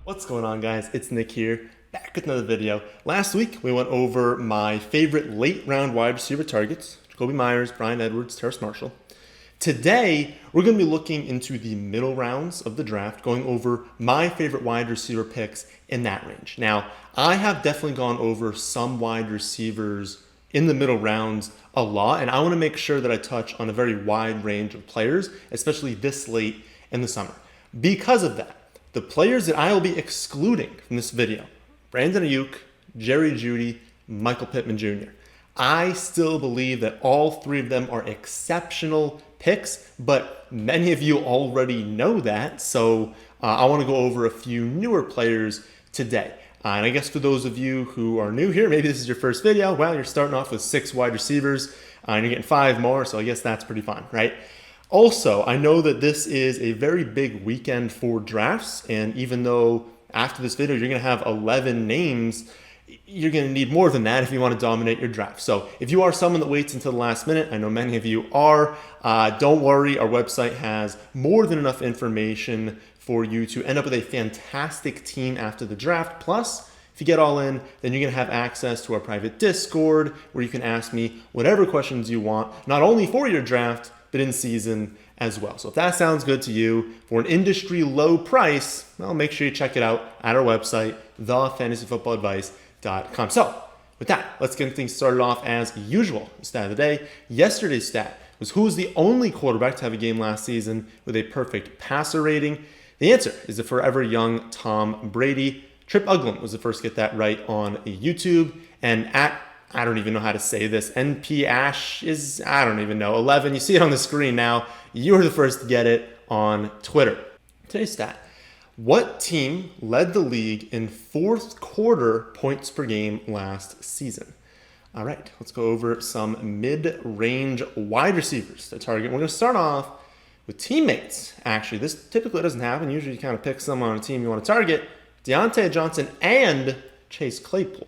What's going on, guys? It's Nick here, back with another video. Last week, we went over my favorite late round wide receiver targets: Jacoby Myers, Bryan Edwards, Terrace Marshall. Today, we're going to be looking into the middle rounds of the draft, going over my favorite wide receiver picks in that range. Now, I have definitely gone over some wide receivers in the middle rounds a lot, and I want to make sure that I touch on a very wide range of players, especially this late in the summer. Because of that, the players that I will be excluding from this video: Brandon Ayuk, Jerry Jeudy, Michael Pittman Jr. I still believe that all three of them are exceptional picks, but many of you already know that, so I want to go over a few newer players today. And I guess for those of you who are new here, maybe this is your first video, well, you're starting off with 6 wide receivers, and you're getting 5 more, so I guess that's pretty fun, right? Also, I know that this is a very big weekend for drafts, and even though after this video you're going to have 11 names, you're going to need more than that if you want to dominate your draft. So if you are someone that waits until the last minute, I know many of you are, don't worry, our website has more than enough information for you to end up with a fantastic team after the draft. Plus, if you get all in, then you're going to have access to our private Discord where you can ask me whatever questions you want, not only for your draft, but in season as well. So if that sounds good to you for an industry low price, well, make sure you check it out at our website, thefantasyfootballadvice.com. So with that, let's get things started off as usual. The stat of the day: yesterday's stat was who was the only quarterback to have a game last season with a perfect passer rating. The answer is the forever young Tom Brady. Trip Uglum was the first to get that right on YouTube, and at, I don't even know how to say this, NP Ash is, I don't even know, 11. You see it on the screen now. You were the first to get it on Twitter. Today's stat: what team led the league in fourth quarter points per game last season? All right, let's go over some mid-range wide receivers to target. We're going to start off with teammates. Actually, this typically doesn't happen. Usually you kind of pick someone on a team you want to target: Diontae Johnson and Chase Claypool.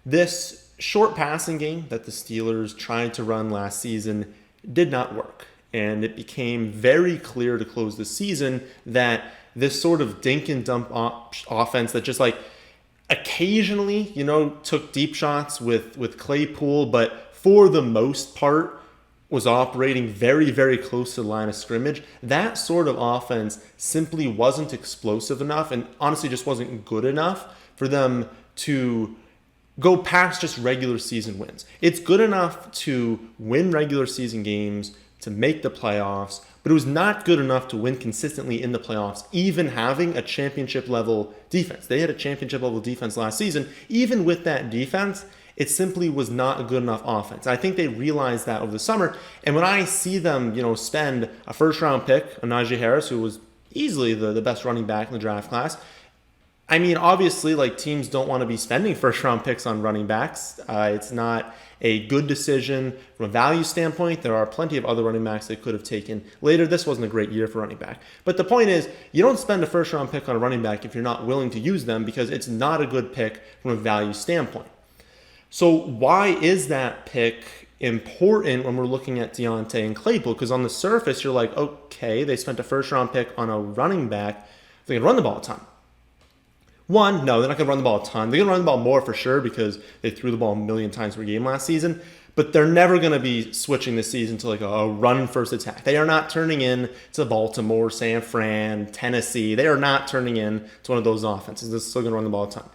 This short passing game that the Steelers tried to run last season did not work. And it became very clear to close the season that this sort of dink and dump offense that just like occasionally, took deep shots with Claypool, but for the most part was operating very, very close to the line of scrimmage. That sort of offense simply wasn't explosive enough and honestly just wasn't good enough for them to go past just regular season wins. It's good enough to win regular season games, to make the playoffs, but it was not good enough to win consistently in the playoffs, even having a championship level defense. They had a championship level defense last season. Even with that defense, it simply was not a good enough offense. I think they realized that over the summer. And when I see them, spend a first round pick on Najee Harris, who was easily the best running back in the draft class, I mean, obviously, teams don't want to be spending first-round picks on running backs. It's not a good decision from a value standpoint. There are plenty of other running backs they could have taken later. This wasn't a great year for running back. But the point is, you don't spend a first-round pick on a running back if you're not willing to use them, because it's not a good pick from a value standpoint. So why is that pick important when we're looking at Diontae and Claypool? Because on the surface, you're like, okay, they spent a first-round pick on a running back. They can run the ball a ton. One, no, they're not going to run the ball a ton. They're going to run the ball more for sure because they threw the ball a million times per game last season. But they're never going to be switching this season to a run-first attack. They are not turning in to Baltimore, San Fran, Tennessee. They are not turning in to one of those offenses. They're still going to run the ball a ton.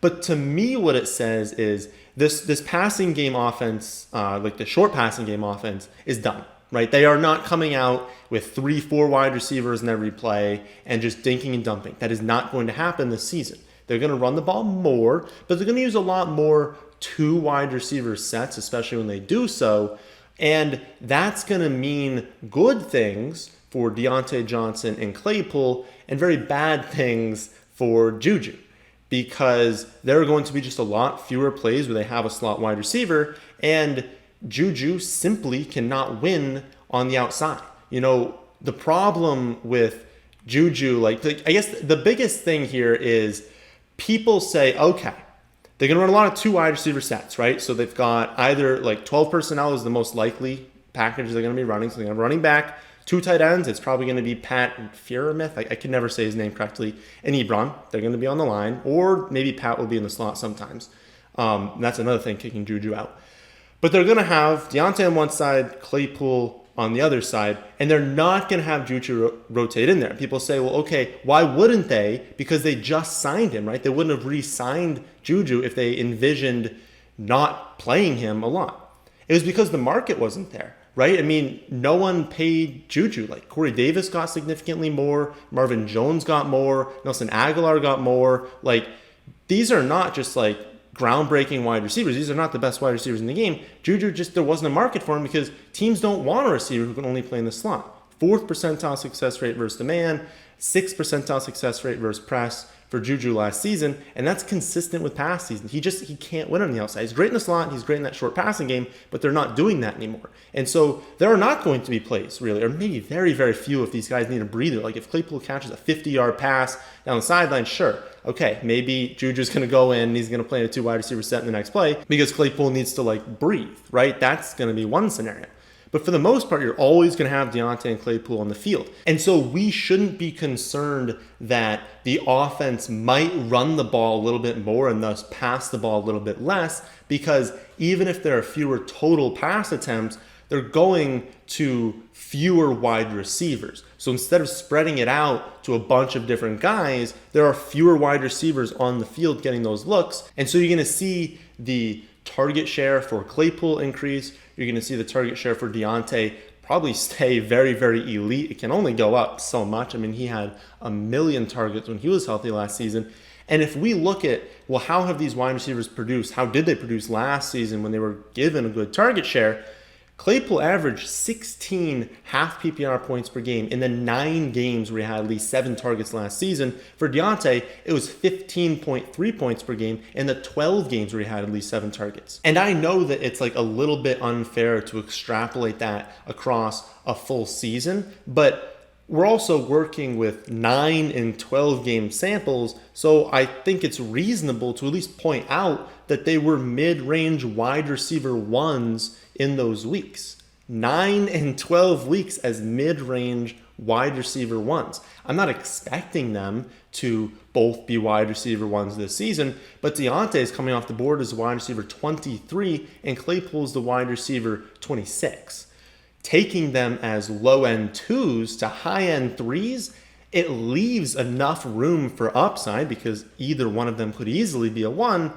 But to me, what it says is this passing game offense, the short passing game offense, is done. Right? They are not coming out with 3-4 wide receivers in every play and just dinking and dumping. That is not going to happen this season. They're going to run the ball more, but they're going to use a lot more 2 wide receiver sets, especially when they do so. And that's going to mean good things for Diontae Johnson and Claypool and very bad things for Juju, because there are going to be just a lot fewer plays where they have a slot wide receiver, and Juju simply cannot win on the outside. The problem with Juju, I guess the biggest thing here is people say, okay, they're going to run a lot of 2 wide receiver sets, right? So they've got either 12 personnel is the most likely packages they're going to be running. So they're going to running back, 2 tight ends. It's probably going to be Pat Freiermuth. I can never say his name correctly. And Ebron. They're going to be on the line. Or maybe Pat will be in the slot sometimes. That's another thing, kicking Juju out. But they're going to have Diontae on one side, Claypool on the other side, and they're not going to have Juju rotate in there. People say, well, okay, why wouldn't they? Because they just signed him, right? They wouldn't have re-signed Juju if they envisioned not playing him a lot. It was because the market wasn't there, right? I mean, no one paid Juju. Like, Corey Davis got significantly more. Marvin Jones got more. Nelson Aguilar got more. Like, these are not just like groundbreaking wide receivers. These are not the best wide receivers in the game. Juju there wasn't a market for him because teams don't want a receiver who can only play in the slot. 4th percentile success rate versus the man, 6th percentile success rate versus press for Juju last season, and that's consistent with past seasons. He can't win on the outside. He's great in the slot, he's great in that short passing game, but they're not doing that anymore. And so there are not going to be plays, really, or maybe very, very few if these guys need a breather. Like if Claypool catches a 50-yard pass down the sideline, sure. Okay, maybe Juju's going to go in and he's going to play in a 2 wide receiver set in the next play because Claypool needs to like breathe, right? That's going to be one scenario. But for the most part, you're always going to have Diontae and Claypool on the field. And so we shouldn't be concerned that the offense might run the ball a little bit more and thus pass the ball a little bit less, because even if there are fewer total pass attempts, they're going to fewer wide receivers. So instead of spreading it out to a bunch of different guys, there are fewer wide receivers on the field getting those looks. And so you're going to see the target share for Claypool increase. You're going to see the target share for Diontae probably stay very, very elite. It can only go up so much. I mean, he had 1 million targets when he was healthy last season. And if we look at, well, how have these wide receivers produced? How did they produce last season when they were given a good target share? Claypool averaged 16 half PPR points per game in the 9 games where he had at least 7 targets last season. For Diontae, it was 15.3 points per game in the 12 games where he had at least 7 targets. And I know that it's like a little bit unfair to extrapolate that across a full season, but we're also working with 9 and 12 game samples, so I think it's reasonable to at least point out that they were mid-range wide receiver ones in those weeks. 9 and 12 weeks as mid-range wide receiver ones. I'm not expecting them to both be wide receiver ones this season, but Diontae is coming off the board as wide receiver 23 and Claypool is the wide receiver 26. Taking them as low-end 2s to high-end 3s, it leaves enough room for upside because either one of them could easily be a 1,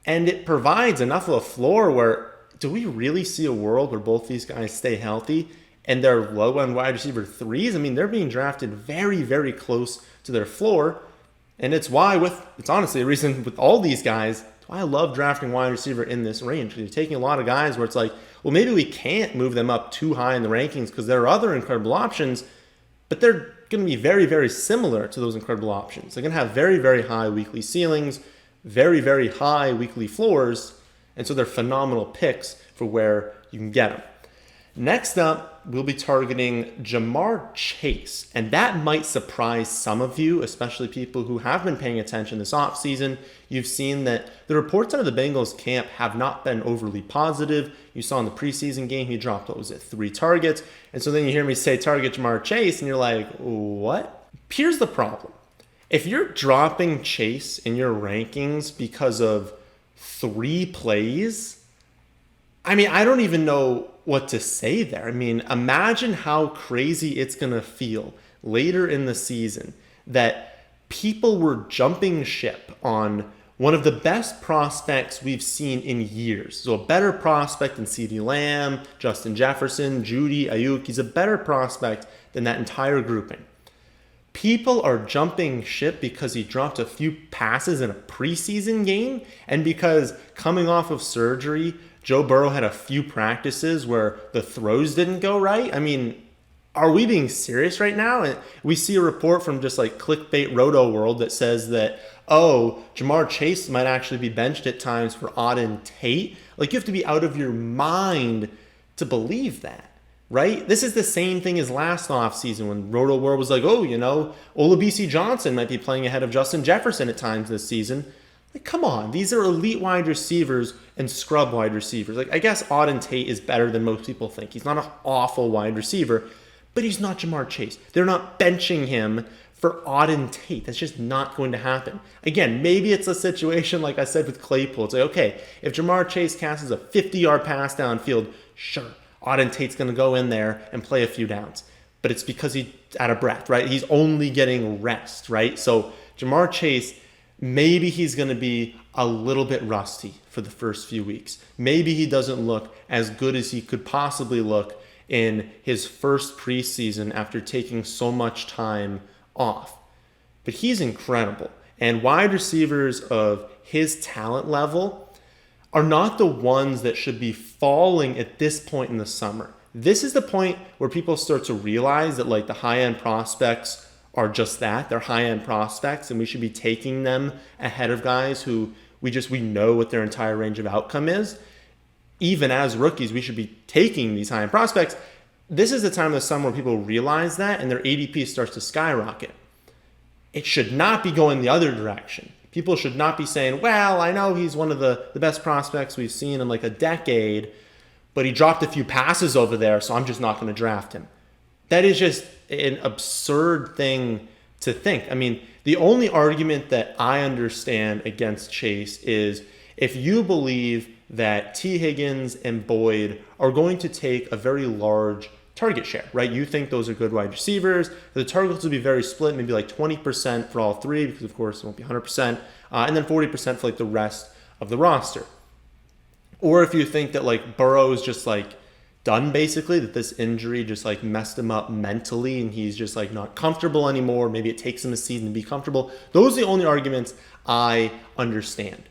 and it provides enough of a floor where, do we really see a world where both these guys stay healthy and they're low-end wide receiver 3s? I mean, they're being drafted very, very close to their floor, and it's honestly a reason with all these guys why I love drafting wide receiver in this range. You're taking a lot of guys where it's like, well, maybe we can't move them up too high in the rankings because there are other incredible options, but they're going to be very, very similar to those incredible options. They're going to have very, very high weekly ceilings, very, very high weekly floors, and so they're phenomenal picks for where you can get them. Next up, we'll be targeting Ja'Marr Chase, and that might surprise some of you, especially people who have been paying attention this offseason. You've seen that the reports out of the Bengals camp have not been overly positive. You saw in the preseason game, he dropped, 3 targets, and so then you hear me say target Ja'Marr Chase, and you're like, what? Here's the problem. If you're dropping Chase in your rankings because of 3 plays, I mean, I don't even know what to say there. I mean, imagine how crazy it's going to feel later in the season that people were jumping ship on one of the best prospects we've seen in years. So a better prospect than CeeDee Lamb, Justin Jefferson, Judy, Ayuk. He's a better prospect than that entire grouping. People are jumping ship because he dropped a few passes in a preseason game and because coming off of surgery, Joe Burrow had a few practices where the throws didn't go right. I mean, are we being serious right now? And we see a report from just like clickbait roto world that says that, oh, Ja'Marr Chase might actually be benched at times for Auden Tate. Like, you have to be out of your mind to believe that, right? This is the same thing as last offseason when roto world was like, oh, Olabisi Johnson might be playing ahead of Justin Jefferson at times this season. Like, come on, these are elite wide receivers and scrub wide receivers. Like, I guess Auden Tate is better than most people think. He's not an awful wide receiver, but he's not Jamar Chase. They're not benching him for Auden Tate. That's just not going to happen. Again, maybe it's a situation like I said with Claypool. It's like, okay, if Jamar Chase casts a 50-yard pass downfield, sure, Auden Tate's going to go in there and play a few downs. But it's because he's out of breath, right? He's only getting rest, right? So Jamar Chase, maybe he's going to be a little bit rusty for the first few weeks. Maybe he doesn't look as good as he could possibly look in his first preseason after taking so much time off. But he's incredible. And wide receivers of his talent level are not the ones that should be falling at this point in the summer. This is the point where people start to realize that like the high-end prospects are just that. They're high-end prospects, and we should be taking them ahead of guys who we know what their entire range of outcome is. Even as rookies, we should be taking these high-end prospects. This is the time of the summer where people realize that and their ADP starts to skyrocket. It should not be going the other direction. People should not be saying, well, I know he's one of the best prospects we've seen in like a decade, but he dropped a few passes over there, so I'm just not going to draft him. That is just an absurd thing to think. I mean, the only argument that I understand against Chase is if you believe that T. Higgins and Boyd are going to take a very large target share, right? You think those are good wide receivers. The targets will be very split, maybe like 20% for all three, because of course it won't be 100%, and then 40% for like the rest of the roster. Or if you think that like Burrow is just like done basically, that this injury just like messed him up mentally and he's just like not comfortable anymore. Maybe it takes him a season to be comfortable. Those are the only arguments I understand.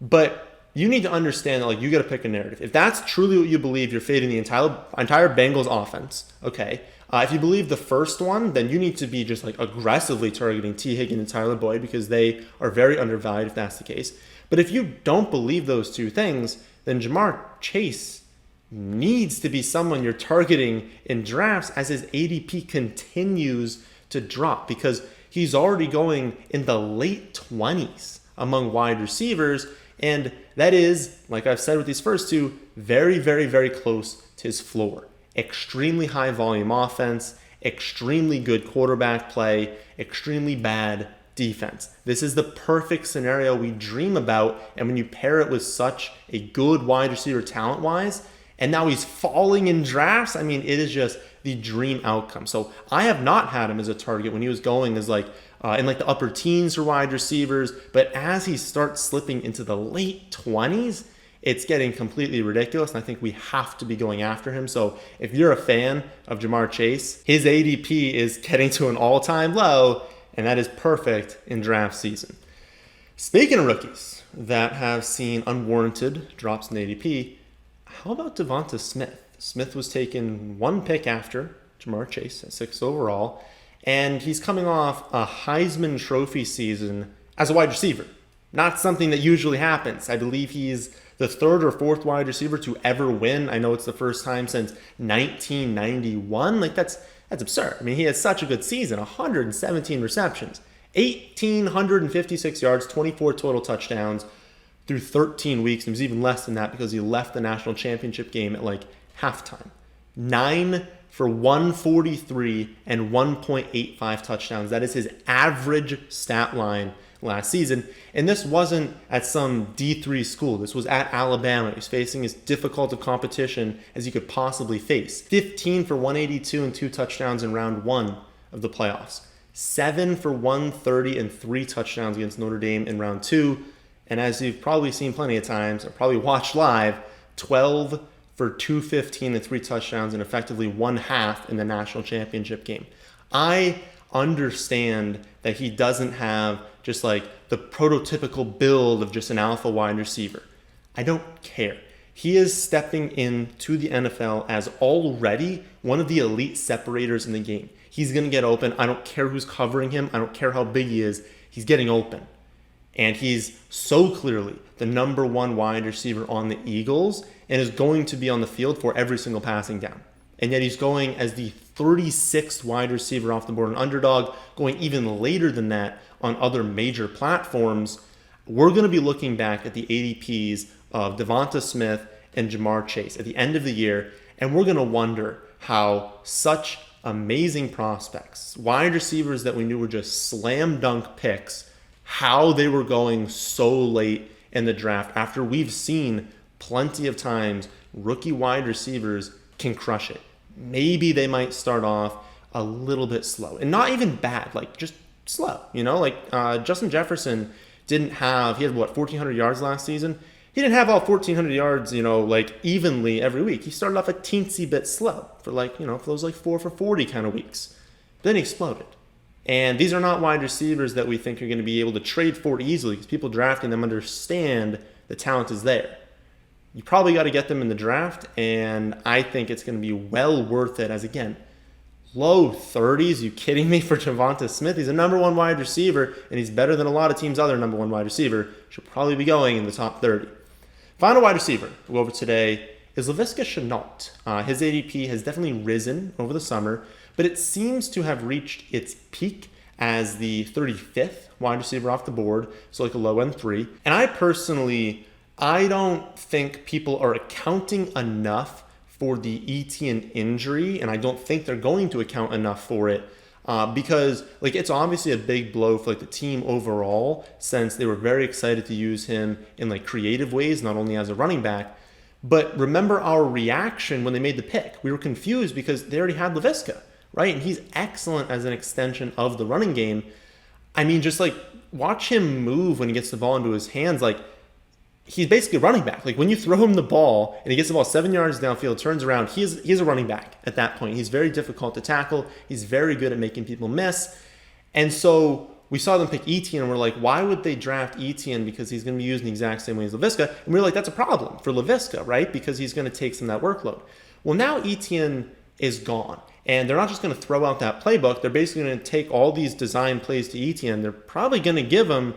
But you need to understand that like you got to pick a narrative. If that's truly what you believe, you're fading the entire Bengals offense. Okay. If you believe the first one, then you need to be just like aggressively targeting T. Higgins and Tyler Boyd because they are very undervalued if that's the case. But if you don't believe those two things, then Jamar Chase needs to be someone you're targeting in drafts as his ADP continues to drop because he's already going in the late 20s among wide receivers. And that is, like I've said with these first two, very, very, very close to his floor. Extremely high volume offense, extremely good quarterback play, extremely bad defense. This is the perfect scenario we dream about. And when you pair it with such a good wide receiver talent-wise, and now he's falling in drafts, I mean, it is just the dream outcome. So I have not had him as a target when he was going as like in like the upper teens for wide receivers. But as he starts slipping into the late 20s, it's getting completely ridiculous. And I think we have to be going after him. So if you're a fan of Jamar Chase, his ADP is getting to an all-time low, and that is perfect in draft season. Speaking of rookies that have seen unwarranted drops in ADP, how about DeVonta Smith? Smith was taken one pick after Jamar Chase at 6 overall, and he's coming off a Heisman Trophy season as a wide receiver. Not something that usually happens. I believe he's the third or fourth wide receiver to ever win. I know it's the first time since 1991. Like that's absurd. I mean, he had such a good season, 117 receptions, 1,856 yards, 24 total touchdowns through 13 weeks. It was even less than that because he left the national championship game at like halftime. 9 for 143 and 1.85 touchdowns. That is his average stat line last season. And this wasn't at some D3 school. This was at Alabama. He's facing as difficult a competition as he could possibly face. 15 for 182 and 2 touchdowns in round 1 of the playoffs. 7 for 130 and 3 touchdowns against Notre Dame in round 2. And as you've probably seen plenty of times, or probably watched live, 12 for 215 and 3 touchdowns and effectively 1/2 in the national championship game. I understand that he doesn't have just like the prototypical build of just an alpha wide receiver. I don't care. He is stepping into the NFL as already one of the elite separators in the game. He's going to get open. I don't care who's covering him. I don't care how big he is. He's getting open. And he's so clearly the number one wide receiver on the Eagles and is going to be on the field for every single passing down. And yet he's going as the 36th wide receiver off the board on Underdog, going even later than that on other major platforms. we're going to be looking back at the ADPs of DeVonta Smith and Jamar Chase at the end of the year, and we're going to wonder how such amazing prospects, wide receivers that we knew were just slam dunk picks, how they were going so late in the draft after we've seen plenty of times rookie wide receivers can crush it. Maybe they might start off a little bit slow and not even bad, like just slow, Justin Jefferson he had 1,400 yards last season. He didn't have all 1,400 yards, evenly every week. He started off a teensy bit slow for for those 4 for 40 kind of weeks. Then he exploded. And these are not wide receivers that we think are going to be able to trade for easily because people drafting them understand the talent is there. You probably got to get them in the draft, and I think it's going to be well worth it as, again, low 30s. You kidding me for DeVonta Smith? He's a number one wide receiver, and he's better than a lot of teams' other number one wide receiver. Should probably be going in the top 30. Final wide receiver we'll go over today is Laviska Shenault. His ADP has definitely risen over the summer, but it seems to have reached its peak as the 35th wide receiver off the board, so like a low end 3. And I don't think people are accounting enough for the Etienne injury, and I don't think they're going to account enough for it because it's obviously a big blow for the team overall, since they were very excited to use him in creative ways, not only as a running back. But remember our reaction when they made the pick. We were confused because they already had Laviska, right? And he's excellent as an extension of the running game. I mean, just watch him move when he gets the ball into his hands. He's basically a running back. When you throw him the ball and he gets the ball 7 yards downfield, turns around, he's a running back at that point. He's very difficult to tackle. He's very good at making people miss. And so we saw them pick Etienne, and we're like, why would they draft Etienne? Because he's going to be used in the exact same way as Laviska. And we're like, that's a problem for Laviska, right? Because he's going to take some of that workload. Well, now Etienne is gone. And they're not just going to throw out that playbook. They're basically going to take all these design plays to Etienne. They're probably going to give him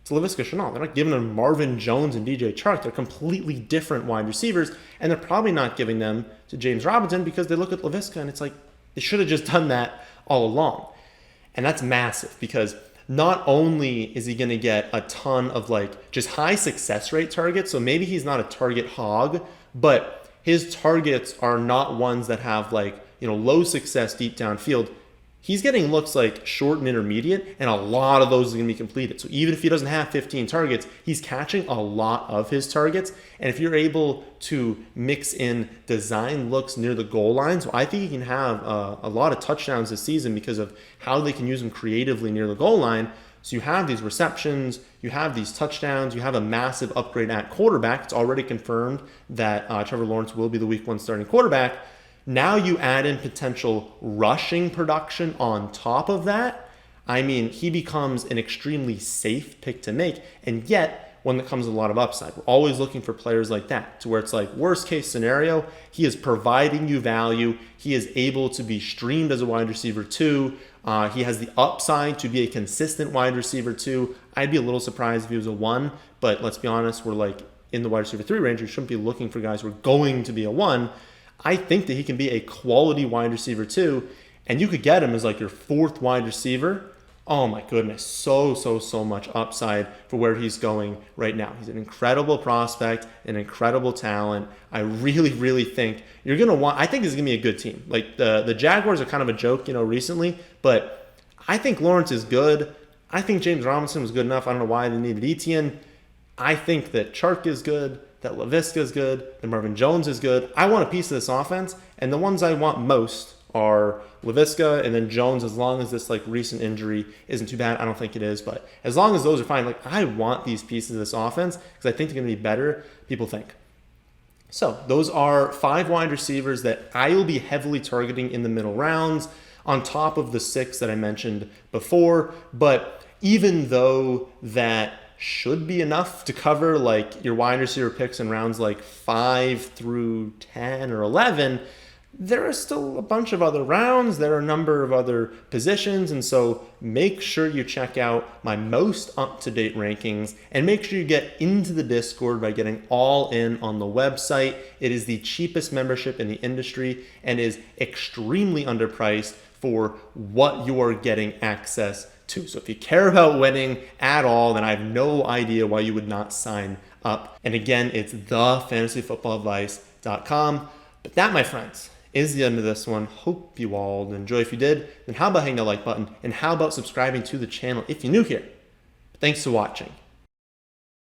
to Laviska Shenault. They're not giving them Marvin Jones and DJ Chark. They're completely different wide receivers, and they're probably not giving them to James Robinson because they look at Laviska and it's they should have just done that all along. And that's massive because not only is he going to get a ton of just high success rate targets, so maybe he's not a target hog, but his targets are not ones that have low success deep downfield. He's getting looks short and intermediate, and a lot of those are going to be completed. So even if he doesn't have 15 targets, he's catching a lot of his targets. And if you're able to mix in design looks near the goal line, so I think he can have a lot of touchdowns this season because of how they can use him creatively near the goal line. So you have these receptions, you have these touchdowns, you have a massive upgrade at quarterback. It's already confirmed that Trevor Lawrence will be the week 1 starting quarterback. Now you add in potential rushing production on top of that. I mean, he becomes an extremely safe pick to make, and yet one that comes with a lot of upside. We're always looking for players like that, to where it's worst case scenario, he is providing you value. He is able to be streamed as a wide receiver too. He has the upside to be a consistent wide receiver too. I'd be a little surprised if he was a 1, but let's be honest, we're in the wide receiver 3 range. We shouldn't be looking for guys who are going to be a 1. I think that he can be a quality wide receiver too, and you could get him as your 4th wide receiver. Oh my goodness, so much upside for where he's going right now. He's an incredible prospect, an incredible talent. I really think you're going to want, I think this is going to be a good team. The Jaguars are kind of a joke, recently, but I think Lawrence is good. I think James Robinson was good enough. I don't know why they needed Etienne. I think that Chark is good, that Laviska is good, that Marvin Jones is good. I want a piece of this offense, and the ones I want most are Laviska and then Jones, as long as this recent injury isn't too bad. I don't think it is, but as long as those are fine, I want these pieces of this offense because I think they're going to be better people think. So those are 5 wide receivers that I will be heavily targeting in the middle rounds on top of the 6 that I mentioned before. But even though that should be enough to cover your wide receiver picks in rounds 5 through 10 or 11, there are still a bunch of other rounds. There are a number of other positions. And so make sure you check out my most up-to-date rankings and make sure you get into the Discord by getting all in on the website. It is the cheapest membership in the industry and is extremely underpriced for what you are getting access too. So if you care about winning at all, then I have no idea why you would not sign up. And again, it's thefantasyfootballadvice.com. But that, my friends, is the end of this one. Hope you all enjoy. If you did, then how about hitting the like button? And how about subscribing to the channel if you're new here? Thanks for watching.